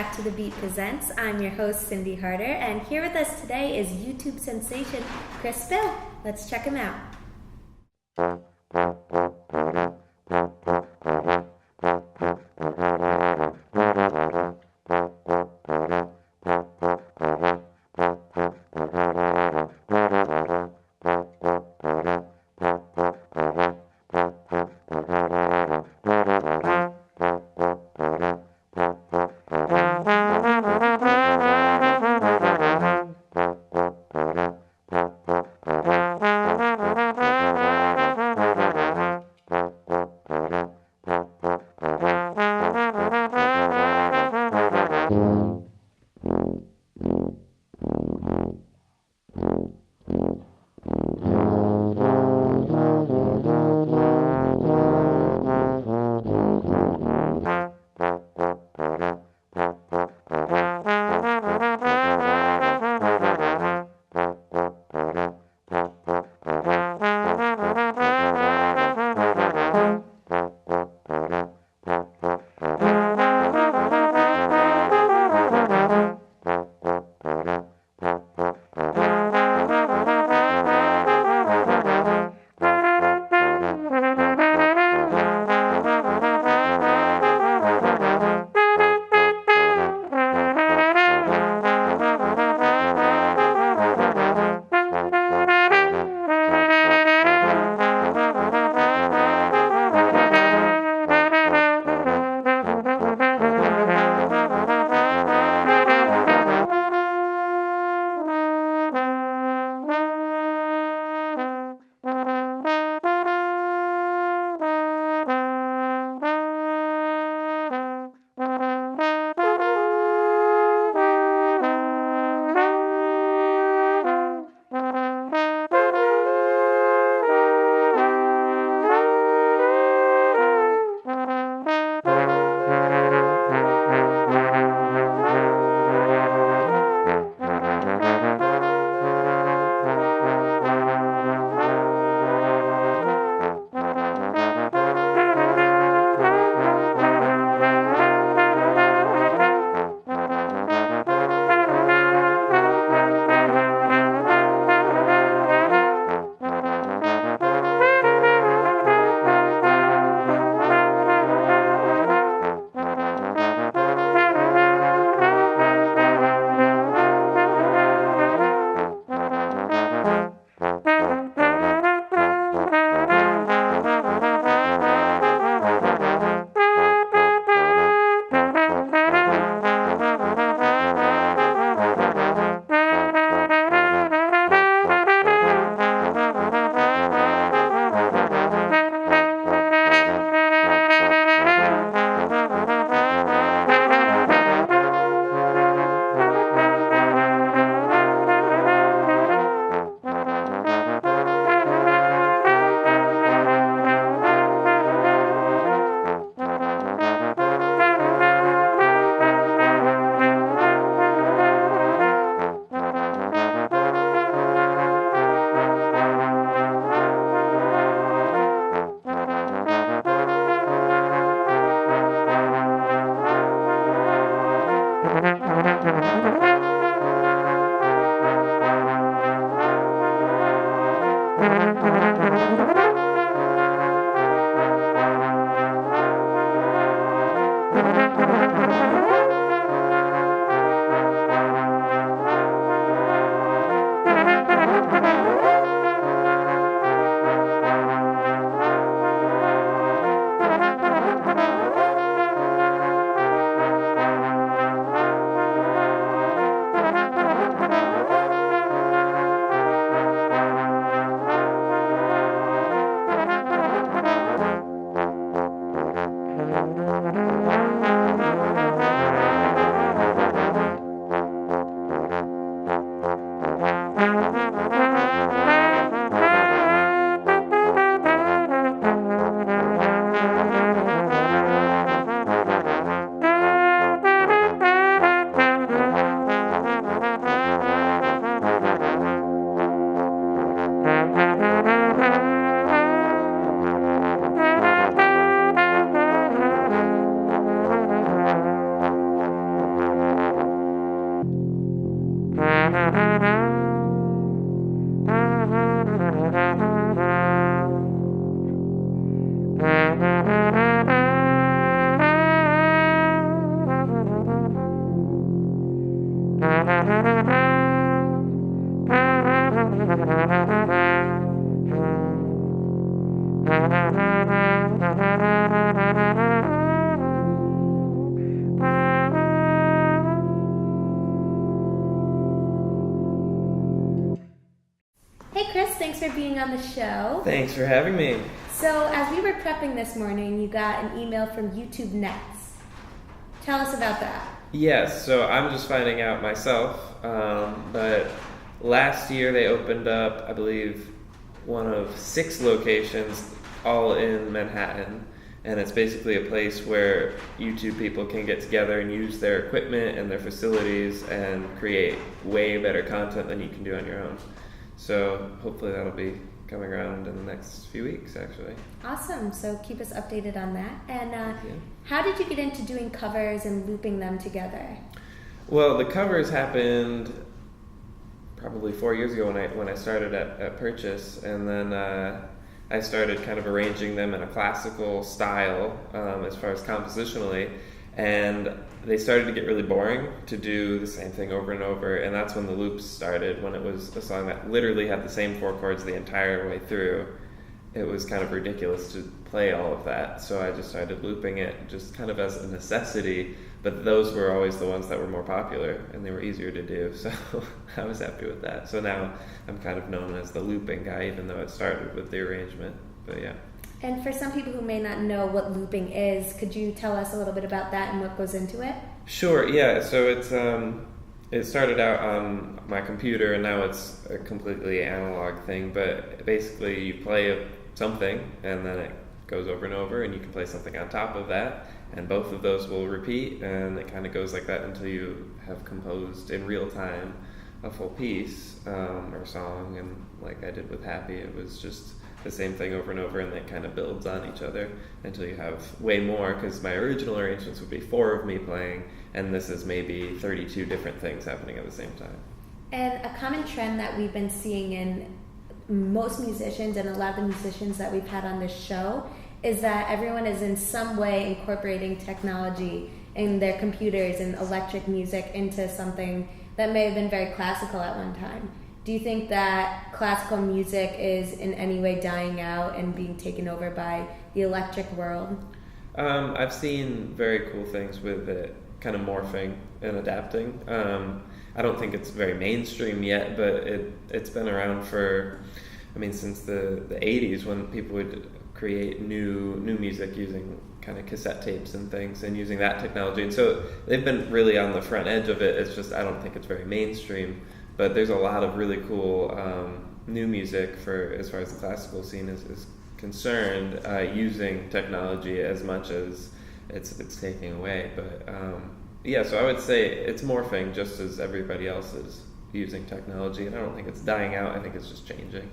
back to The Beat Presents. I'm your host, Cyndi Harder, and here with us today is YouTube sensation Chris Bill. Let's check him out. thanks for being on the show. Thanks for having me. So, as we were prepping this morning, you got an email from YouTube Nets. Tell us about that. Yes, so I'm just finding out myself, but last year they opened up, I believe, one of 6 locations, all in Manhattan. And it's basically a place where YouTube people can get together and use their equipment and their facilities and create way better content than you can do on your own. So hopefully that'll be coming around in the next few weeks, actually. Awesome. So keep us updated on that. And how did you get into doing covers and looping them together? Well, the covers happened probably 4 years ago when I started at Purchase, and then I started kind of arranging them in a classical style as far as compositionally, and they started to get really boring to do the same thing over and over, and that's when the loops started, when it was a song that literally had the same 4 chords the entire way through. It was kind of ridiculous to play all of that, so I just started looping it just kind of as a necessity, but those were always the ones that were more popular, and they were easier to do, so I was happy with that. So now I'm kind of known as the looping guy, even though it started with the arrangement, but yeah. And for some people who may not know what looping is, could you tell us a little bit about that and what goes into it? Sure, yeah, so it started out on my computer, and now it's a completely analog thing, but basically you play something, and then it goes over and over, and you can play something on top of that, and both of those will repeat, and it kind of goes like that until you have composed in real time a full piece or song. And like I did with Happy, it was just the same thing over and over, and it kind of builds on each other until you have way more, because my original arrangements would be 4 of me playing, and this is maybe 32 different things happening at the same time. And a common trend that we've been seeing in most musicians and a lot of the musicians that we've had on this show is that everyone is in some way incorporating technology in their computers and electric music into something that may have been very classical at one time. Do you think that classical music is in any way dying out and being taken over by the electric world? I've seen very cool things with it kind of morphing and adapting. I don't think it's very mainstream yet, but it's been around for, since the 80s, when people would create new music using kind of cassette tapes and things and using that technology. And so they've been really on the front edge of it. It's just, I don't think it's very mainstream, but there's a lot of really cool new music for as far as the classical scene is concerned, using technology as much as it's taking away. But yeah, so I would say it's morphing just as everybody else is using technology, and I don't think it's dying out. I think it's just changing.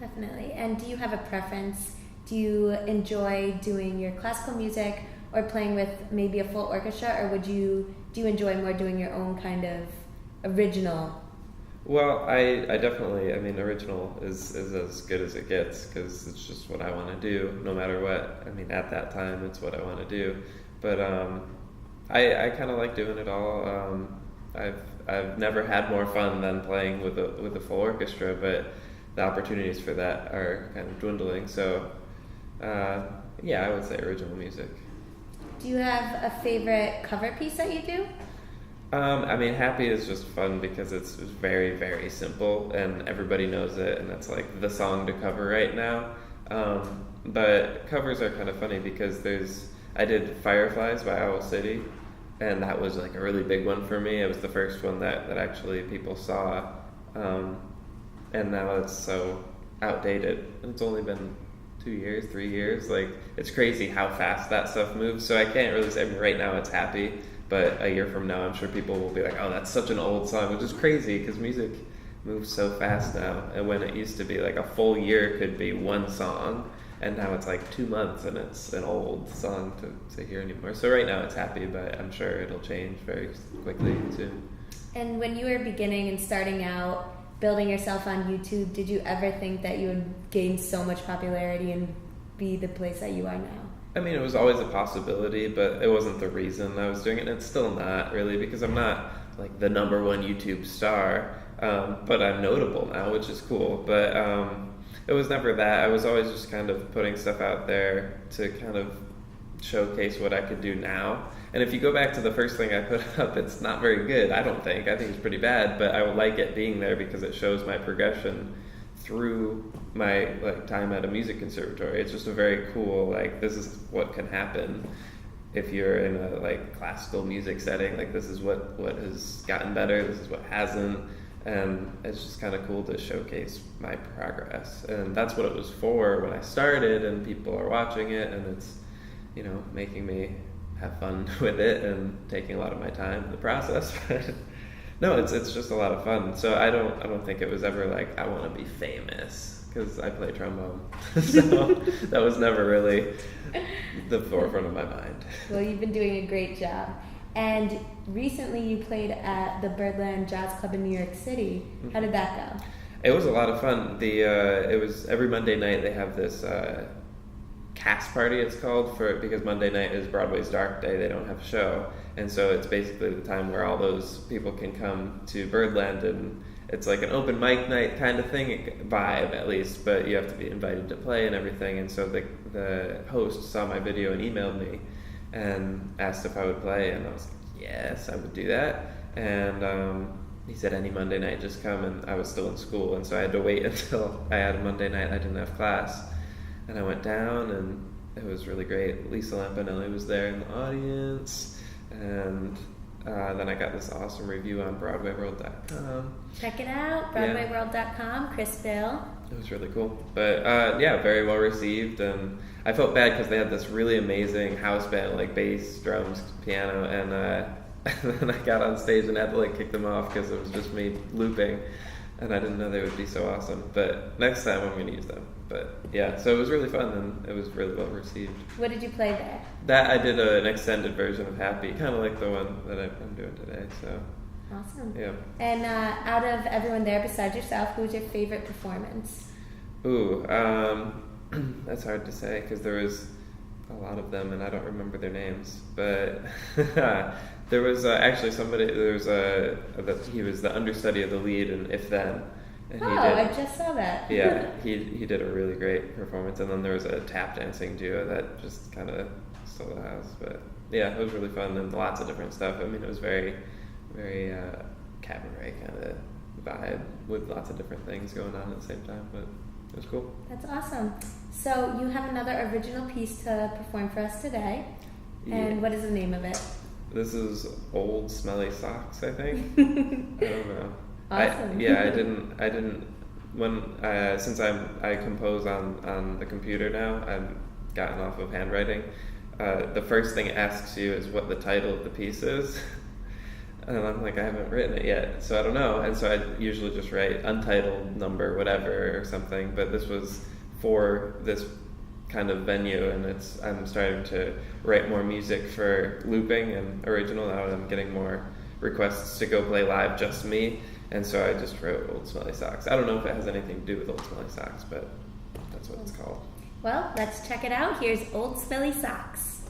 Definitely. And do you have a preference? Do you enjoy doing your classical music or playing with maybe a full orchestra, or do you enjoy more doing your own kind of original? Well, I definitely, original is as good as it gets, because it's just what I want to do, no matter what. At that time, it's what I want to do. But I kind of like doing it all. I've never had more fun than playing with a full orchestra, but the opportunities for that are kind of dwindling. So, yeah, I would say original music. Do you have a favorite cover piece that you do? Happy is just fun because it's very, very simple, and everybody knows it, and that's like the song to cover right now. But covers are kind of funny because I did Fireflies by Owl City, and that was like a really big one for me. It was the first one that actually people saw, and now it's so outdated. It's only been 2 years, 3 years. Like, it's crazy how fast that stuff moves. So I can't really say right now it's Happy, but a year from now I'm sure people will be like, oh, that's such an old song, which is crazy because music moves so fast now. And when it used to be like a full year could be one song, and now it's like 2 months and it's an old song to hear anymore. So right now it's Happy, but I'm sure it'll change very quickly soon. And when you were beginning and starting out, building yourself on YouTube, did you ever think that you would gain so much popularity and be the place that you are now? It was always a possibility, but it wasn't the reason I was doing it, and it's still not really, because I'm not like the number one YouTube star, but I'm notable now, which is cool. But it was never that. I was always just kind of putting stuff out there to kind of showcase what I could do now. And if you go back to the first thing I put up, it's not very good, I don't think. I think it's pretty bad, but I would like it being there because it shows my progression through my like time at a music conservatory. It's just a very cool, like, this is what can happen if you're in a like classical music setting. Like, this is what has gotten better, this is what hasn't, and it's just kind of cool to showcase my progress. And that's what it was for when I started, and people are watching it, and it's, you know, making me have fun with it and taking a lot of my time in the process. But no, it's just a lot of fun. So I don't think it was ever like I want to be famous, because I play trombone. So that was never really the forefront of my mind. Well, you've been doing a great job. And recently you played at the Birdland Jazz Club in New York City. How did that go? It was a lot of fun. It was every Monday night they have this cast party, it's called, because Monday night is Broadway's dark day. They don't have a show, and so it's basically the time where all those people can come to Birdland, and it's like an open mic night kind of thing, vibe at least, but you have to be invited to play and everything. And so the host saw my video and emailed me and asked if I would play, and I was like, yes, I would do that. And he said any Monday night, just come. And I was still in school, and so I had to wait until I had a Monday night I didn't have class. And I went down, and it was really great. Lisa Lampanelli was there in the audience, and then I got this awesome review on BroadwayWorld.com. Check it out, BroadwayWorld.com, Chris Bill. It was really cool. But yeah, very well received, and I felt bad because they had this really amazing house band, like bass, drums, piano, and then I got on stage and had to like kick them off because it was just me looping, and I didn't know they would be so awesome. But next time I'm going to use them. But yeah, so it was really fun, and it was really well received. What did you play there? That I did an extended version of Happy, kind of like the one that I'm doing today. So awesome. Yeah. And out of everyone there besides yourself, who was your favorite performance? Ooh, that's hard to say because there was a lot of them, and I don't remember their names. But there was actually somebody. There was he was the understudy of the lead in If Then. And I just saw that. Yeah, he did a really great performance, and then there was a tap dancing duo that just kind of stole the house. But yeah, it was really fun, and lots of different stuff. I mean, it was very, very cabaret kind of vibe with lots of different things going on at the same time. But it was cool. That's awesome. So you have another original piece to perform for us today, and what is the name of it? This is Old Smelly Socks, I think. I don't know. Awesome. I didn't when since I compose on the computer now. I've gotten off of handwriting. The first thing it asks you is what the title of the piece is, and I'm like, I haven't written it yet, so I don't know. And so I usually just write untitled number whatever or something. But this was for this kind of venue, and I'm starting to write more music for looping and original now, and I'm getting more requests to go play live, just me. And so I just wrote Old Smelly Socks. I don't know if it has anything to do with Old Smelly Socks, but that's what it's called. Well, let's check it out. Here's Old Smelly Socks.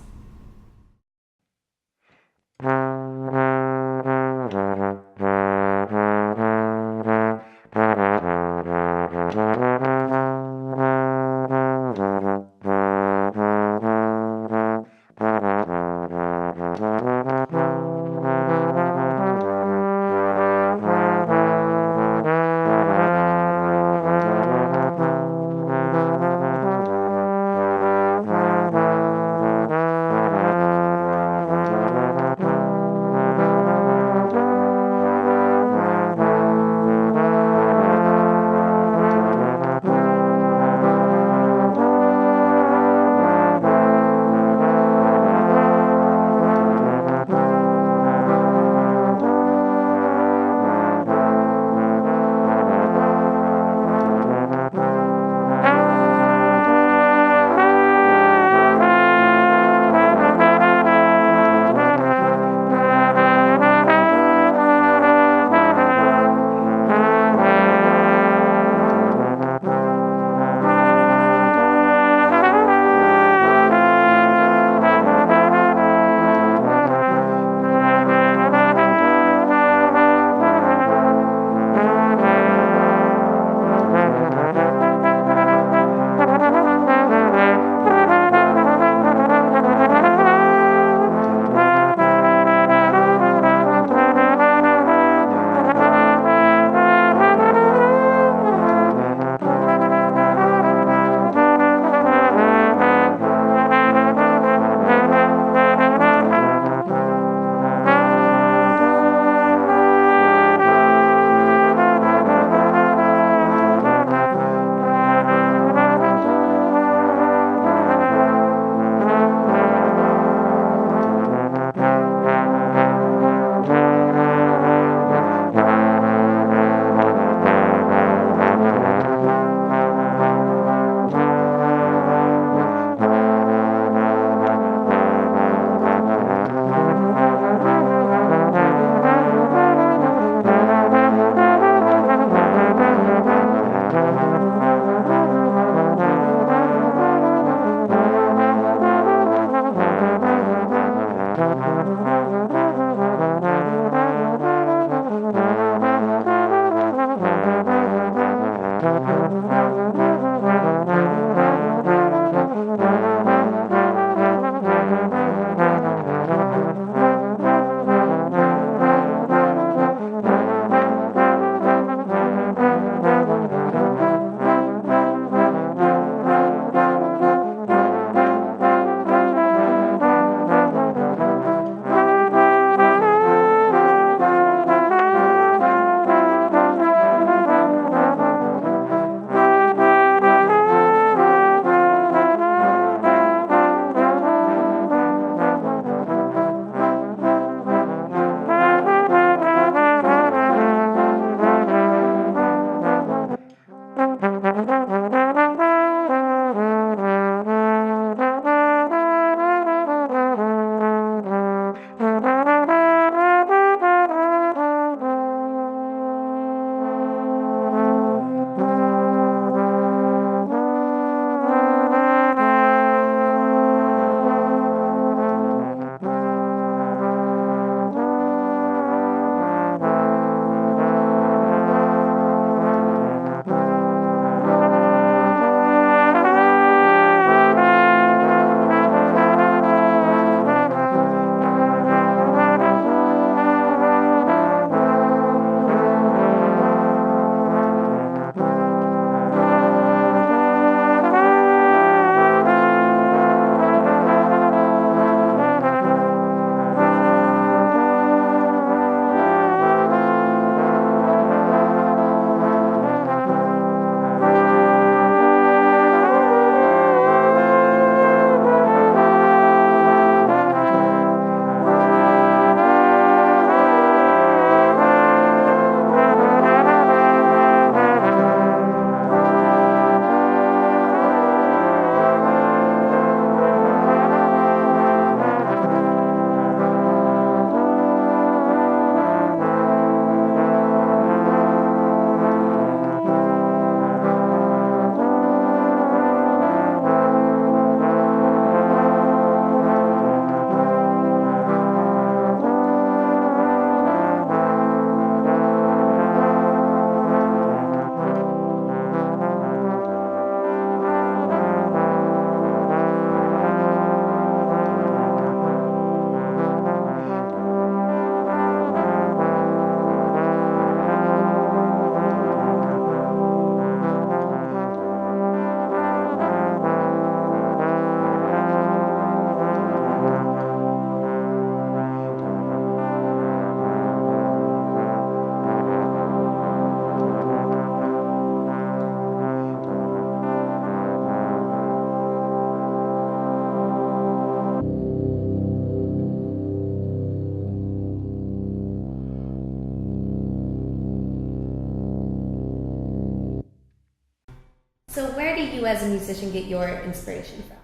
So where do you as a musician get your inspiration from?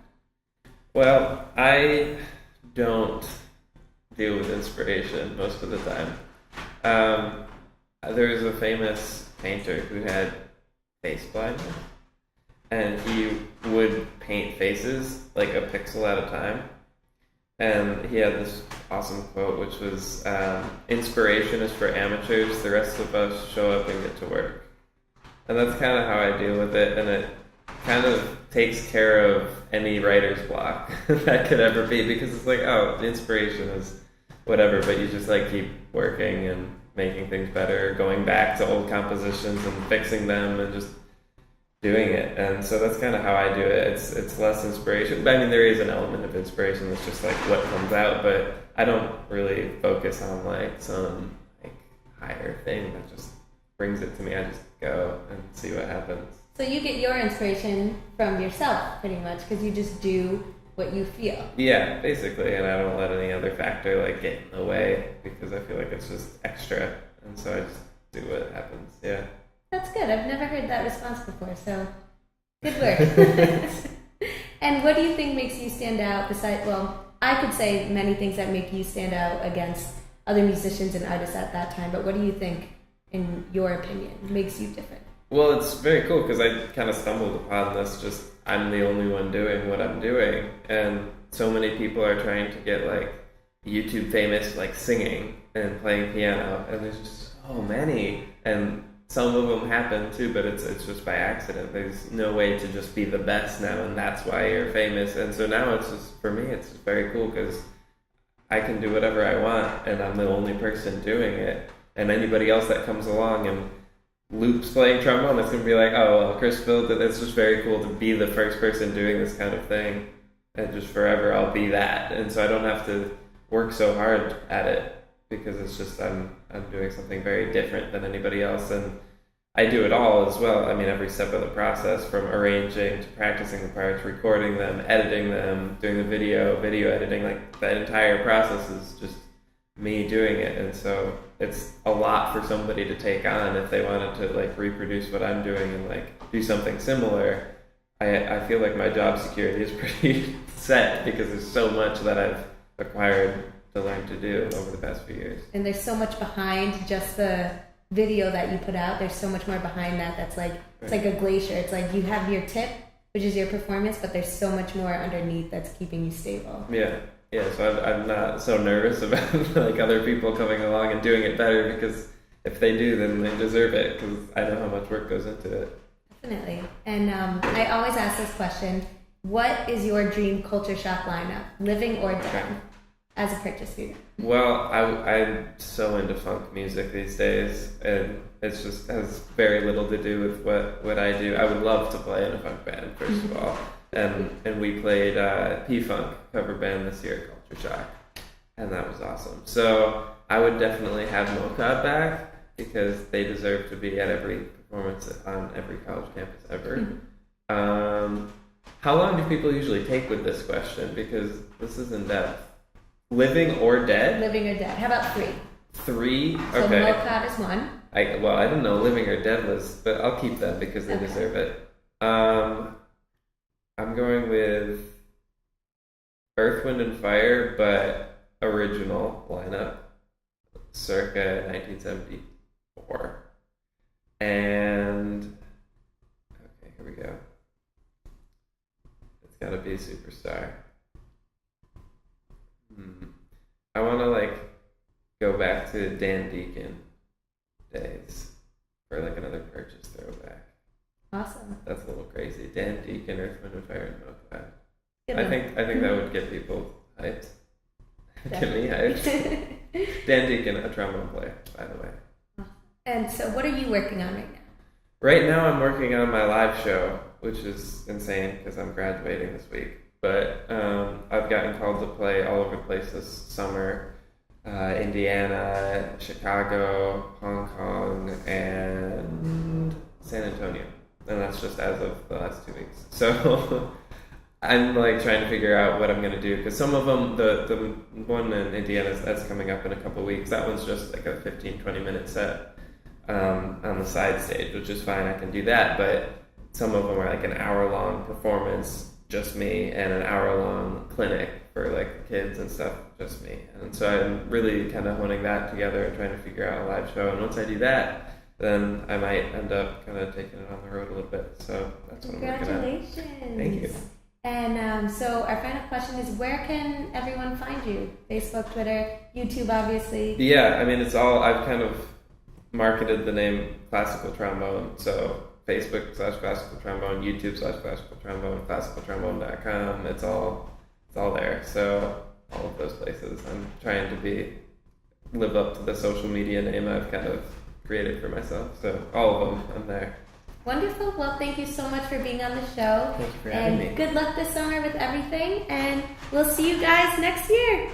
Well, I don't deal with inspiration most of the time. There was a famous painter who had face blindness, and he would paint faces like a pixel at a time. And he had this awesome quote, which was, inspiration is for amateurs, the rest of us show up and get to work. And that's kind of how I deal with it, and it kind of takes care of any writer's block that could ever be, because it's like, oh, the inspiration is whatever, but you just like keep working and making things better, going back to old compositions and fixing them and just doing it. And so that's kind of how I do it. It's less inspiration. I mean, there is an element of inspiration that's just like what comes out, but I don't really focus on like some like higher thing that just brings it to me. I just go and see what happens. So you get your inspiration from yourself pretty much, because you just do what you feel. Yeah, basically, and I don't let any other factor like get in the way, because I feel like it's just extra, and so I just do what happens. Yeah. That's good. I've never heard that response before, so good work. And what do you think makes you stand out besides, well, I could say many things that make you stand out against other musicians and artists at that time, but what do you think, in your opinion, makes you different? Well, it's very cool because I kind of stumbled upon this, just I'm the only one doing what I'm doing, and so many people are trying to get like YouTube famous, like singing and playing piano, and there's just so many, and some of them happen too, but it's just by accident. There's no way to just be the best now, and that's why you're famous. And so now it's just, for me, it's just very cool because I can do whatever I want, and I'm the only person doing it. And anybody else that comes along and loops playing trombone, it's going to be like, oh, well, Chris built it. It's just very cool to be the first person doing this kind of thing. And just forever I'll be that. And so I don't have to work so hard at it, because it's just I'm doing something very different than anybody else. And I do it all as well. I mean, every step of the process, from arranging to practicing the parts, recording them, editing them, doing the video editing, like that entire process is just me doing it. And so it's a lot for somebody to take on if they wanted to like reproduce what I'm doing and like do something similar. I feel like my job security is pretty set, because there's so much that I've acquired to learn to do over the past few years. And there's so much behind just the video that you put out. There's so much more behind that. That's like, it's like a glacier. It's like you have your tip, which is your performance, but there's so much more underneath that's keeping you stable. Yeah. So I'm not so nervous about like other people coming along and doing it better, because if they do, then they deserve it, because I know how much work goes into it. Definitely. And I always ask this question: what is your dream culture shock lineup, living or dead, as a purchase student? Well, I'm so into funk music these days, and it just has very little to do with what I do. I would love to play in a funk band, first of all. And we played P-Funk cover band this year, Culture Shock, and that was awesome. So I would definitely have Mocod back, because they deserve to be at every performance on every college campus ever. How long do people usually take with this question? Because this is in depth. Living or dead? Living or dead. How about 3? 3? Okay. So Mocod is 1. I didn't know living or dead was, but I'll keep them because they deserve it. I'm going with Earth, Wind, and Fire, but original lineup, circa 1974. And, okay, here we go. It's gotta be a superstar. I want to, like, go back to Dan Deacon days for, like, another purchase throwback. Awesome. That's a little crazy. Dan Deacon, Earth, Wind, and Fire, and Mocod. I think that would get people hyped. Get me hyped. Dan Deacon, a trombone player, by the way. And so what are you working on right now? Right now I'm working on my live show, which is insane because I'm graduating this week. But I've gotten called to play all over the place this summer. Indiana, Chicago, Hong Kong, and San Antonio. And that's just as of the last 2 weeks. So I'm like trying to figure out what I'm going to do, because some of them, the one in Indiana, that's coming up in a couple of weeks. That one's just like a 15-20 minute set on the side stage, which is fine. I can do that. But some of them are like an hour-long performance, just me, and an hour-long clinic for like kids and stuff, just me. And so I'm really kind of honing that together and trying to figure out a live show. And once I do that, then I might end up kind of taking it on the road a little bit. So that's what I'm working on. Congratulations. Thank you. And so our final question is, where can everyone find you? Facebook, Twitter, YouTube, obviously. Yeah, I mean, it's all, I've kind of marketed the name Classical Trombone. So Facebook/Classical Trombone, YouTube/Classical Trombone, ClassicalTrombone.com. It's all there. So all of those places. I'm trying to live up to the social media name I've kind of created for myself. So all of them, I'm there. Wonderful. Well, thank you so much for being on the show. Thank you for having me. Good luck this summer with everything, and we'll see you guys next year.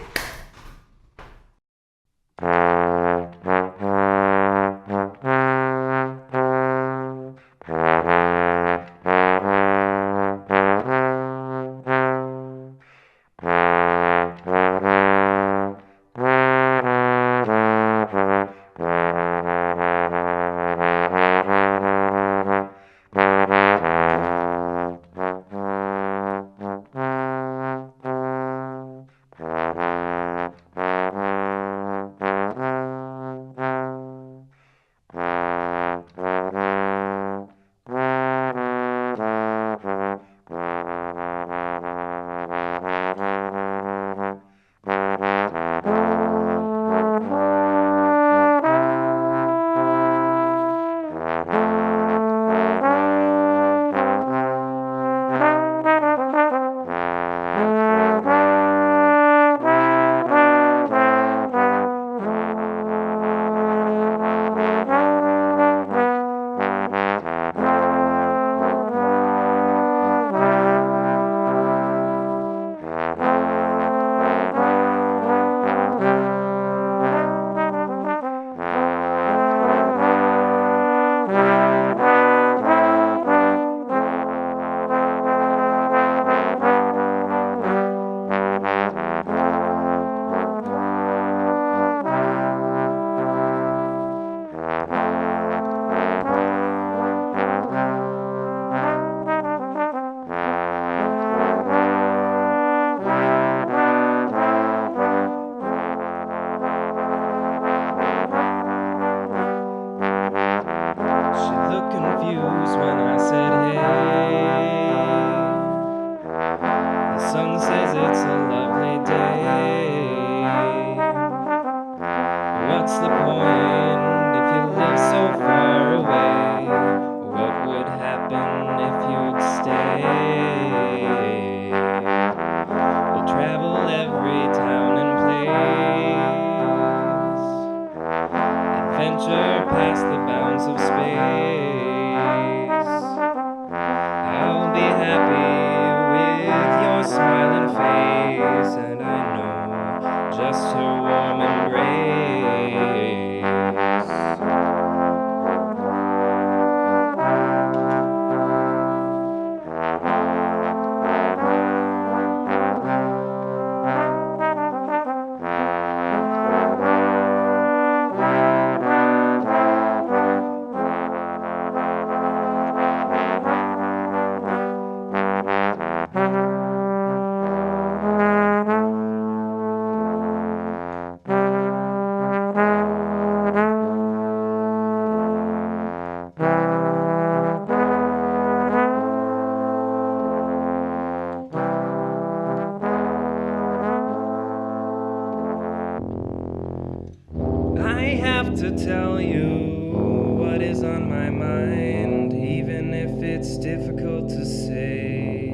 To tell you what is on my mind, even if it's difficult to say.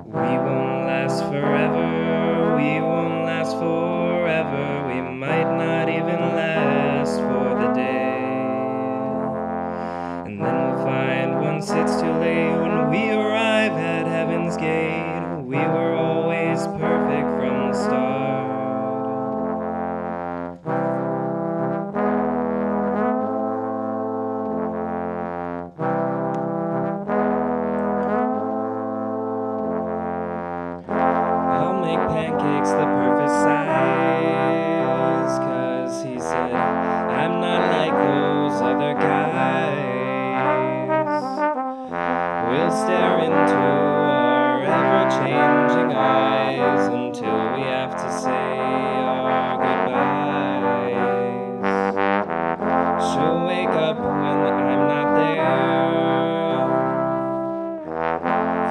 We won't last forever, we won't last forever, we might not even last for the day. And then we'll find once it's too late, when we arrive at heaven's gate, we were always perfect from the start. Other guys. will stare into our ever-changing eyes until we have to say our goodbyes. She'll wake up when I'm not there,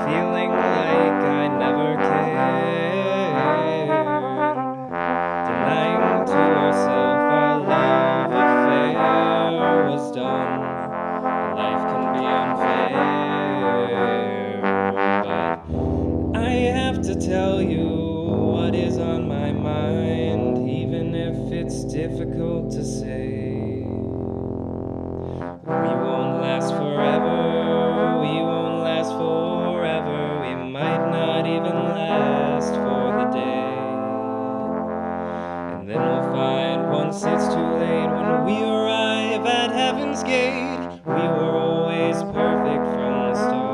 feeling like I never cared, denying to herself our love affair was done. Life can be unfair, but I have to tell you what is on my mind, even if it's difficult to say. We won't last forever, we won't last forever, we might not even last for the day. And then we'll find once it's too late, when we arrive at heaven's gate, we were always perfect from the start.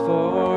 for